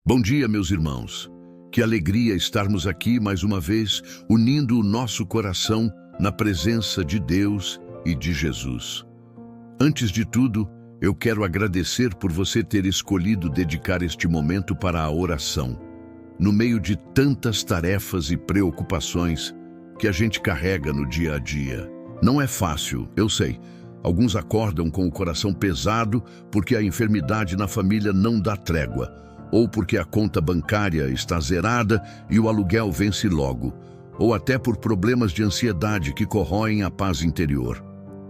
Bom dia, meus irmãos. Que alegria estarmos aqui mais uma vez, unindo o nosso coração na presença de Deus e de Jesus. Antes de tudo, eu quero agradecer por você ter escolhido dedicar este momento para a oração, no meio de tantas tarefas e preocupações que a gente carrega no dia a dia. Não é fácil, eu sei. Alguns acordam com o coração pesado porque a enfermidade na família não dá trégua, ou porque a conta bancária está zerada e o aluguel vence logo, ou até por problemas de ansiedade que corroem a paz interior.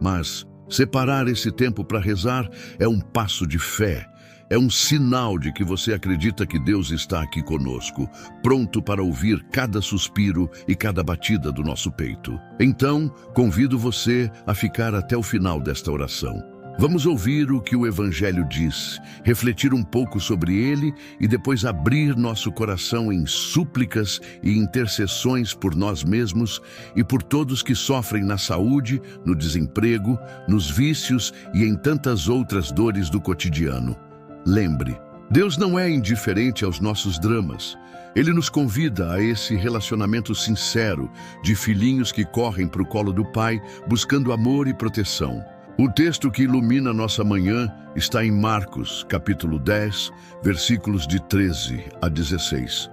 Mas separar esse tempo para rezar é um passo de fé, é um sinal de que você acredita que Deus está aqui conosco, pronto para ouvir cada suspiro e cada batida do nosso peito. Então, convido você a ficar até o final desta oração. Vamos ouvir o que o Evangelho diz, refletir um pouco sobre ele e depois abrir nosso coração em súplicas e intercessões por nós mesmos e por todos que sofrem na saúde, no desemprego, nos vícios e em tantas outras dores do cotidiano. Lembre, Deus não é indiferente aos nossos dramas. Ele nos convida a esse relacionamento sincero de filhinhos que correm para o colo do Pai, buscando amor e proteção. O texto que ilumina nossa manhã está em Marcos, capítulo 10, versículos de 13 a 16.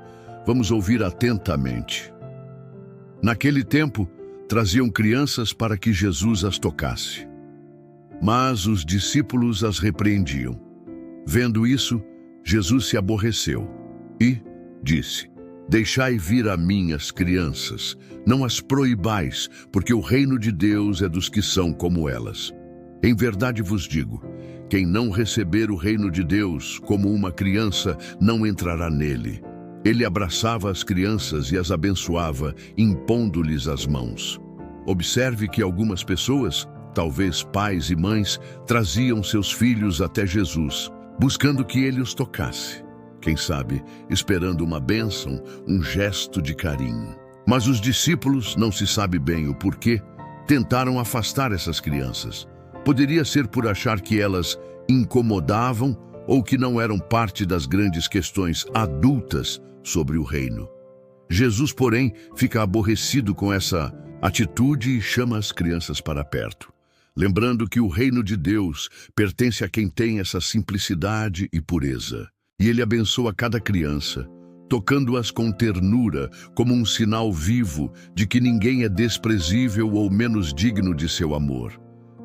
Vamos ouvir atentamente. Naquele tempo, traziam crianças para que Jesus as tocasse. Mas os discípulos as repreendiam. Vendo isso, Jesus se aborreceu e disse: Deixai vir a mim as crianças, não as proibais, porque o reino de Deus é dos que são como elas. Em verdade vos digo, quem não receber o reino de Deus como uma criança não entrará nele. Ele abraçava as crianças e as abençoava, impondo-lhes as mãos. Observe que algumas pessoas, talvez pais e mães, traziam seus filhos até Jesus, buscando que ele os tocasse. Quem sabe, esperando uma bênção, um gesto de carinho. Mas os discípulos, não se sabe bem o porquê, tentaram afastar essas crianças. Poderia ser por achar que elas incomodavam ou que não eram parte das grandes questões adultas sobre o reino. Jesus, porém, fica aborrecido com essa atitude e chama as crianças para perto, lembrando que o reino de Deus pertence a quem tem essa simplicidade e pureza. E ele abençoa cada criança, tocando-as com ternura, como um sinal vivo de que ninguém é desprezível ou menos digno de seu amor.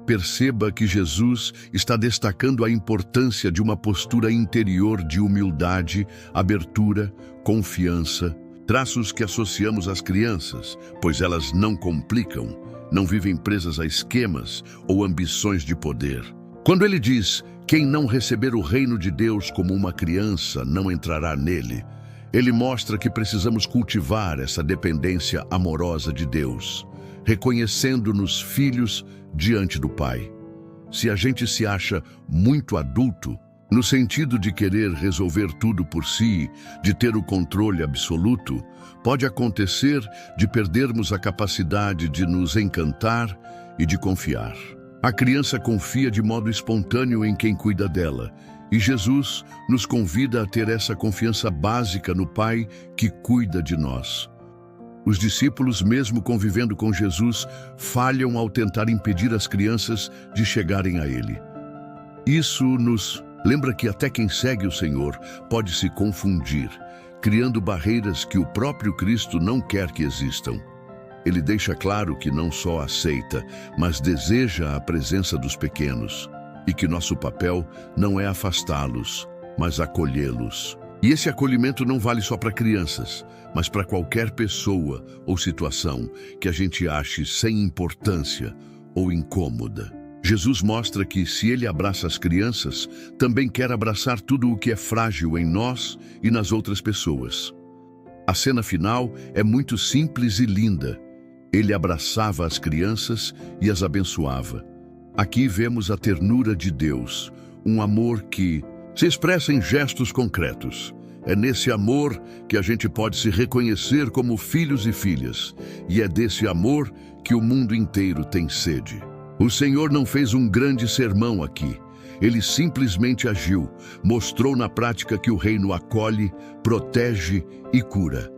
Perceba que Jesus está destacando a importância de uma postura interior de humildade, abertura, confiança, traços que associamos às crianças, pois elas não complicam, não vivem presas a esquemas ou ambições de poder. Quando ele diz, quem não receber o reino de Deus como uma criança não entrará nele, ele mostra que precisamos cultivar essa dependência amorosa de Deus, reconhecendo-nos filhos diante do Pai. Se a gente se acha muito adulto, no sentido de querer resolver tudo por si, de ter o controle absoluto, pode acontecer de perdermos a capacidade de nos encantar e de confiar. A criança confia de modo espontâneo em quem cuida dela, e Jesus nos convida a ter essa confiança básica no Pai que cuida de nós. Os discípulos, mesmo convivendo com Jesus, falham ao tentar impedir as crianças de chegarem a Ele. Isso nos lembra que até quem segue o Senhor pode se confundir, criando barreiras que o próprio Cristo não quer que existam. Ele deixa claro que não só aceita, mas deseja a presença dos pequenos, e que nosso papel não é afastá-los, mas acolhê-los. E esse acolhimento não vale só para crianças, mas para qualquer pessoa ou situação que a gente ache sem importância ou incômoda. Jesus mostra que, se ele abraça as crianças, também quer abraçar tudo o que é frágil em nós e nas outras pessoas. A cena final é muito simples e linda. Ele abraçava as crianças e as abençoava. Aqui vemos a ternura de Deus, um amor que se expressa em gestos concretos. É nesse amor que a gente pode se reconhecer como filhos e filhas, e é desse amor que o mundo inteiro tem sede. O Senhor não fez um grande sermão aqui. Ele simplesmente agiu, mostrou na prática que o reino acolhe, protege e cura.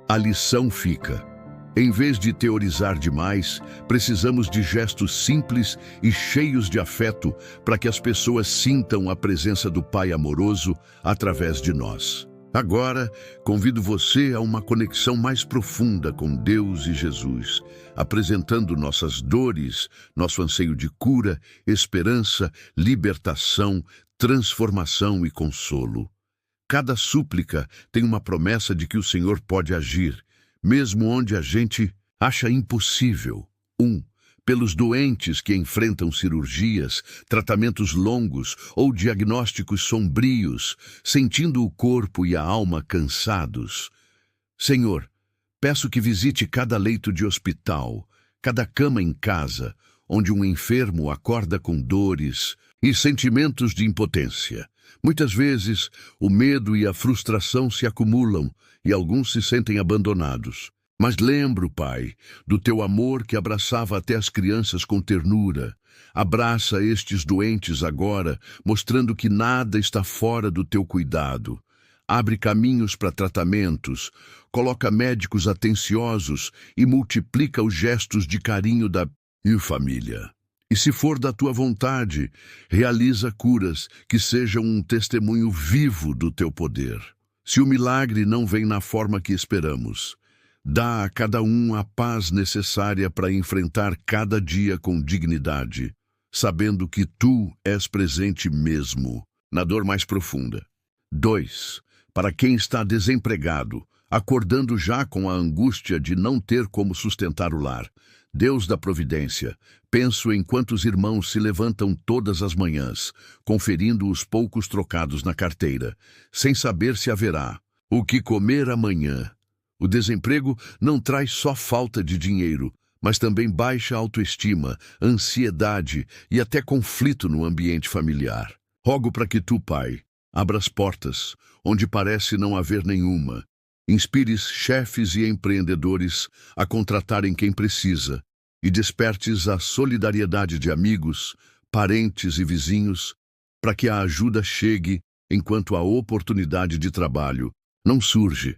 A lição fica: em vez de teorizar demais, precisamos de gestos simples e cheios de afeto para que as pessoas sintam a presença do Pai amoroso através de nós. Agora, convido você a uma conexão mais profunda com Deus e Jesus, apresentando nossas dores, nosso anseio de cura, esperança, libertação, transformação e consolo. Cada súplica tem uma promessa de que o Senhor pode agir, mesmo onde a gente acha impossível. 1. Pelos doentes que enfrentam cirurgias, tratamentos longos ou diagnósticos sombrios, sentindo o corpo e a alma cansados. Senhor, peço que visite cada leito de hospital, cada cama em casa, onde um enfermo acorda com dores e sentimentos de impotência. Muitas vezes, o medo e a frustração se acumulam e alguns se sentem abandonados. Mas lembro, Pai, do teu amor que abraçava até as crianças com ternura. Abraça estes doentes agora, mostrando que nada está fora do teu cuidado. Abre caminhos para tratamentos, coloca médicos atenciosos e multiplica os gestos de carinho da família. E se for da tua vontade, realiza curas que sejam um testemunho vivo do teu poder. Se o milagre não vem na forma que esperamos, dá a cada um a paz necessária para enfrentar cada dia com dignidade, sabendo que tu és presente mesmo, na dor mais profunda. 2. Para quem está desempregado, acordando já com a angústia de não ter como sustentar o lar, Deus da providência, penso em quantos irmãos se levantam todas as manhãs, conferindo os poucos trocados na carteira, sem saber se haverá o que comer amanhã. O desemprego não traz só falta de dinheiro, mas também baixa autoestima, ansiedade e até conflito no ambiente familiar. Rogo para que tu, Pai, abras portas onde parece não haver nenhuma. Inspires chefes e empreendedores a contratarem quem precisa e despertes a solidariedade de amigos, parentes e vizinhos para que a ajuda chegue enquanto a oportunidade de trabalho não surge.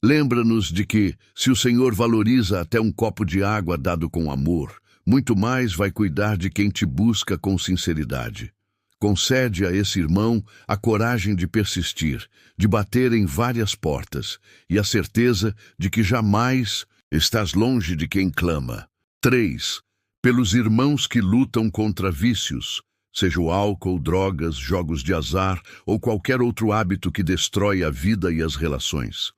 Lembra-nos de que, se o Senhor valoriza até um copo de água dado com amor, muito mais vai cuidar de quem te busca com sinceridade. Concede a esse irmão a coragem de persistir, de bater em várias portas, e a certeza de que jamais estás longe de quem clama. 3. Pelos irmãos que lutam contra vícios, seja o álcool, drogas, jogos de azar ou qualquer outro hábito que destrói a vida e as relações.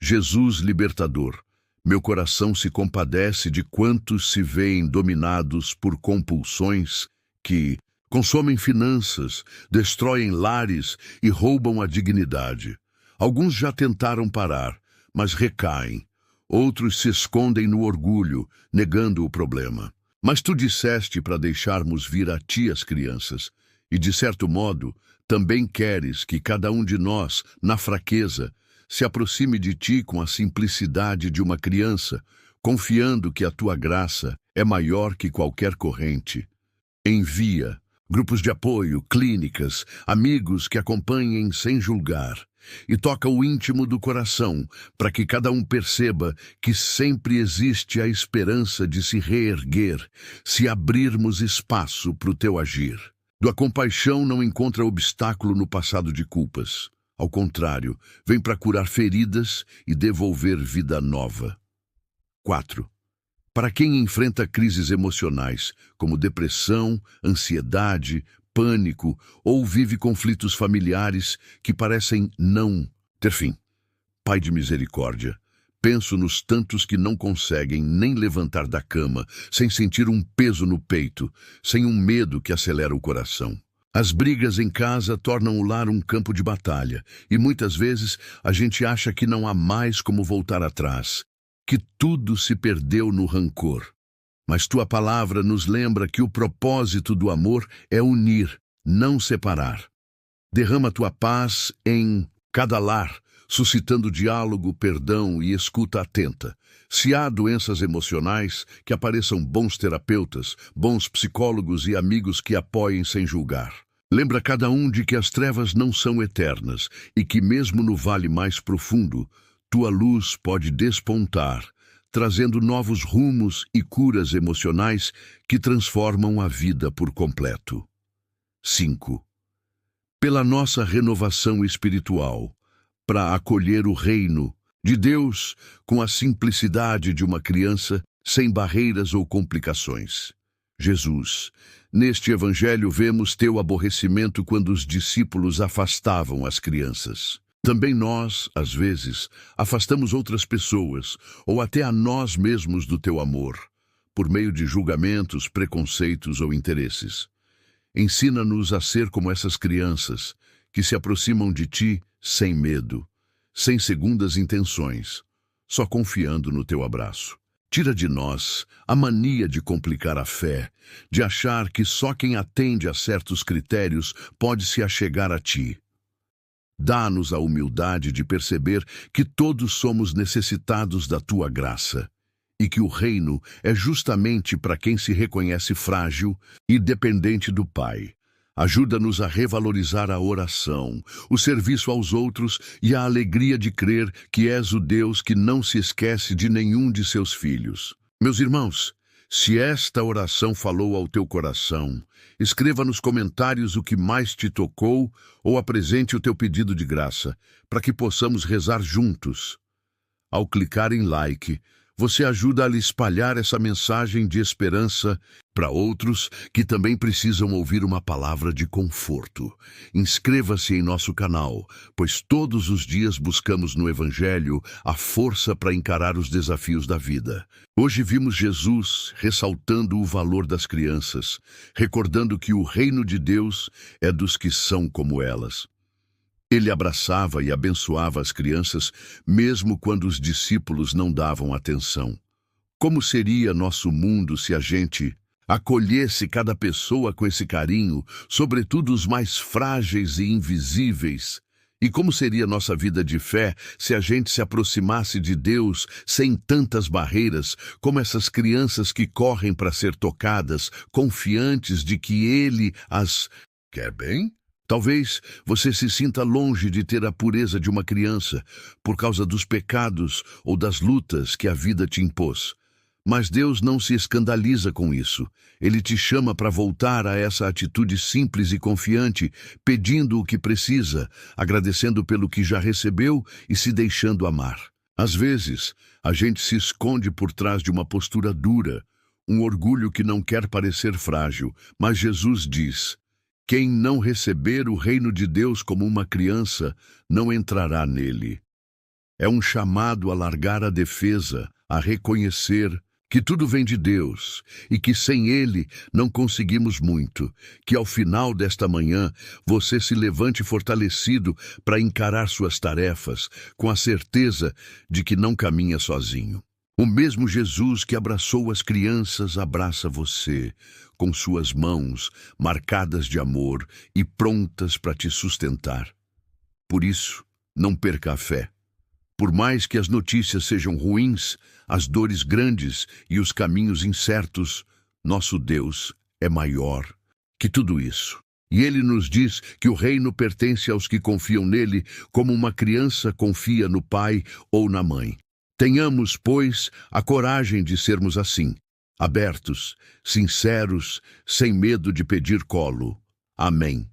Jesus libertador, meu coração se compadece de quantos se veem dominados por compulsões que consomem finanças, destroem lares e roubam a dignidade. Alguns já tentaram parar, mas recaem. Outros se escondem no orgulho, negando o problema. Mas tu disseste para deixarmos vir a ti as crianças, e de certo modo, também queres que cada um de nós, na fraqueza, se aproxime de ti com a simplicidade de uma criança, confiando que a tua graça é maior que qualquer corrente. Envia grupos de apoio, clínicas, amigos que acompanhem sem julgar, e toca o íntimo do coração para que cada um perceba que sempre existe a esperança de se reerguer se abrirmos espaço para o teu agir. Tua compaixão não encontra obstáculo no passado de culpas. Ao contrário, vem para curar feridas e devolver vida nova. 4. Para quem enfrenta crises emocionais, como depressão, ansiedade, pânico ou vive conflitos familiares que parecem não ter fim. Pai de misericórdia, penso nos tantos que não conseguem nem levantar da cama, sem sentir um peso no peito, sem um medo que acelera o coração. As brigas em casa tornam o lar um campo de batalha, e muitas vezes a gente acha que não há mais como voltar atrás, que tudo se perdeu no rancor. Mas tua palavra nos lembra que o propósito do amor é unir, não separar. Derrama tua paz em cada lar, suscitando diálogo, perdão e escuta atenta. Se há doenças emocionais, que apareçam bons terapeutas, bons psicólogos e amigos que apoiem sem julgar. Lembra cada um de que as trevas não são eternas e que mesmo no vale mais profundo, tua luz pode despontar, trazendo novos rumos e curas emocionais que transformam a vida por completo. 5. Pela nossa renovação espiritual, para acolher o reino de Deus com a simplicidade de uma criança, sem barreiras ou complicações. Jesus, neste evangelho vemos teu aborrecimento quando os discípulos afastavam as crianças. Também nós, às vezes, afastamos outras pessoas, ou até a nós mesmos do teu amor, por meio de julgamentos, preconceitos ou interesses. Ensina-nos a ser como essas crianças, que se aproximam de ti sem medo, sem segundas intenções, só confiando no teu abraço. Tira de nós a mania de complicar a fé, de achar que só quem atende a certos critérios pode se achegar a ti. Dá-nos a humildade de perceber que todos somos necessitados da tua graça e que o reino é justamente para quem se reconhece frágil e dependente do Pai. Ajuda-nos a revalorizar a oração, o serviço aos outros e a alegria de crer que és o Deus que não se esquece de nenhum de seus filhos. Meus irmãos, se esta oração falou ao teu coração, escreva nos comentários o que mais te tocou ou apresente o teu pedido de graça, para que possamos rezar juntos. Ao clicar em like, você ajuda a espalhar essa mensagem de esperança para outros que também precisam ouvir uma palavra de conforto. Inscreva-se em nosso canal, pois todos os dias buscamos no Evangelho a força para encarar os desafios da vida. Hoje vimos Jesus ressaltando o valor das crianças, recordando que o reino de Deus é dos que são como elas. Ele abraçava e abençoava as crianças, mesmo quando os discípulos não davam atenção. Como seria nosso mundo se a gente acolhesse cada pessoa com esse carinho, sobretudo os mais frágeis e invisíveis? E como seria nossa vida de fé se a gente se aproximasse de Deus sem tantas barreiras, como essas crianças que correm para ser tocadas, confiantes de que Ele as quer bem? Talvez você se sinta longe de ter a pureza de uma criança por causa dos pecados ou das lutas que a vida te impôs. Mas Deus não se escandaliza com isso. Ele te chama para voltar a essa atitude simples e confiante, pedindo o que precisa, agradecendo pelo que já recebeu e se deixando amar. Às vezes, a gente se esconde por trás de uma postura dura, um orgulho que não quer parecer frágil, mas Jesus diz: quem não receber o reino de Deus como uma criança, não entrará nele. É um chamado a largar a defesa, a reconhecer que tudo vem de Deus e que sem Ele não conseguimos muito. Que ao final desta manhã você se levante fortalecido para encarar suas tarefas, com a certeza de que não caminha sozinho. O mesmo Jesus que abraçou as crianças abraça você, com suas mãos marcadas de amor e prontas para te sustentar. Por isso, não perca a fé. Por mais que as notícias sejam ruins, as dores grandes e os caminhos incertos, nosso Deus é maior que tudo isso. E Ele nos diz que o reino pertence aos que confiam nele, como uma criança confia no pai ou na mãe. Tenhamos, pois, a coragem de sermos assim, abertos, sinceros, sem medo de pedir colo. Amém.